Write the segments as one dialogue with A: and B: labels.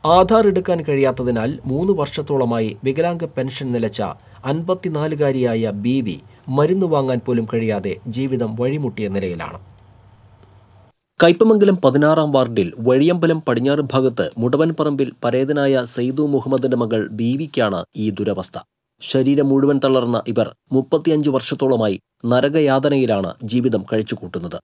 A: ആധാർ എടുക്കാൻ കഴിയാത്തതിനാൽ 3 വർഷത്തോളമായി വികലാംഗ പെൻഷൻ നിലച്ച 54-കാരിയായ ബീവി മരുന്ന് വാങ്ങാൻ പോലും കഴിയാതെ ജീവിതം വഴിമുട്ടിയ നിലയിലാണ്. കയ്പമംഗലം 16-ാം വാർഡിൽ വഴിയമ്പലം പടിഞ്ഞാറ് ഭാഗത്ത് മുടവൻപറമ്പിൽ പരേതനായ സൈദു മുഹമ്മദിന്റെ മകൾ ബീവിക്കാണ് ഈ ദുരവസ്ഥ. ശരീരം മുഴുവൻ തളർന്ന ഇവർ 35 വർഷത്തോളമായി നരകയാതനയിലാണ് ജീവിതം കഴിച്ചുകൂട്ടുന്നത്.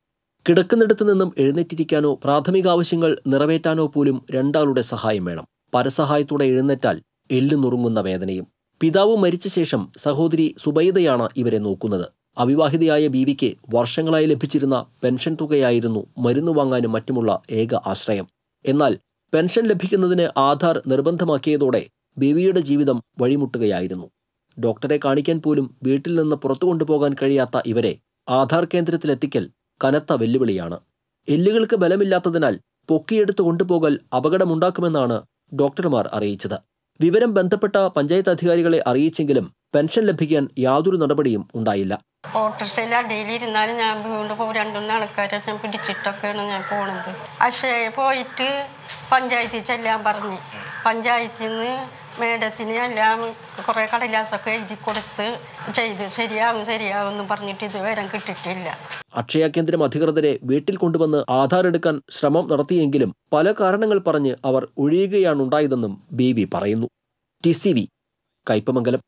A: കിടക്കുന്നിടത്തു നിന്നും എഴുന്നേറ്റിരിക്കാനോ പ്രാഥമിക ആവശ്യങ്ങൾ നിറവേറ്റാനോ പോലും രണ്ടാളുടെ സഹായം വേണം. പരസഹായത്തോടെ എഴുന്നേറ്റാൽ എല്ല് നുറുങ്ങുന്ന വേദനയും. പിതാവ് മരിച്ച ശേഷം സഹോദരി സുബൈദയാണ് ഇവരെ നോക്കുന്നത്. അവിവാഹിതയായ ബീവിക്ക് വർഷങ്ങളായി ലഭിച്ചിരുന്ന പെൻഷൻ തുകയായിരുന്നു മരുന്ന് വാങ്ങാനും മറ്റുമുള്ള ഏക ആശ്രയം. എന്നാൽ പെൻഷൻ ലഭിക്കുന്നതിന് ആധാർ നിർബന്ധമാക്കിയതോടെ ബീവിയുടെ ജീവിതം വഴിമുട്ടുകയായിരുന്നു. ഡോക്ടറെ കാണിക്കാൻ പോലും വീട്ടിൽ നിന്ന് പുറത്തു കൊണ്ടുപോകാൻ കഴിയാത്ത ഇവരെ ആധാർ കേന്ദ്രത്തിലെത്തിക്കൽ കനത്ത വെല്ലുവിളിയാണ്. എല്ലുകൾക്ക് ബലമില്ലാത്തതിനാൽ പൊക്കിയെടുത്ത് കൊണ്ടുപോകൽ അപകടമുണ്ടാക്കുമെന്നാണ് ഡോക്ടർമാർ അറിയിച്ചത്. വിവരം ബന്ധപ്പെട്ട പഞ്ചായത്ത് അധികാരികളെ അറിയിച്ചെങ്കിലും പെൻഷൻ ലഭിക്കാൻ യാതൊരു നടപടിയും ഉണ്ടായില്ല.
B: ഓട്ടോറിക്ഷയിൽ അടിയിലിരുന്നാലും ഞാൻ വീണ്ടും 2-3 ആൾക്കാരെ ഞാൻ പിടിച്ചിട്ടൊക്കെയാണ് ഞാൻ പോണത്. പക്ഷേ പോയിട്ട് പഞ്ചായത്തിൽ ചെല്ലാൻ പറഞ്ഞു. പഞ്ചായത്തിൽ നിന്ന് മേഡത്തിന് എല്ലാം കുറേ കടലാസൊക്കെ എഴുതി കൊടുത്ത് ചെയ്ത് ശരിയാവും എന്ന് പറഞ്ഞിട്ട് ഇതുവരെ കിട്ടിയിട്ടില്ല.
A: അക്ഷയ കേന്ദ്രം അധികൃതരെ വീട്ടിൽ കൊണ്ടുവന്ന് ആധാർ എടുക്കാൻ ശ്രമം നടത്തിയെങ്കിലും പല കാരണങ്ങൾ പറഞ്ഞ് അവർ ഒഴിയുകയാണുണ്ടായതെന്നും ബീവി പറയുന്നു. TCV കയ്പമംഗലം.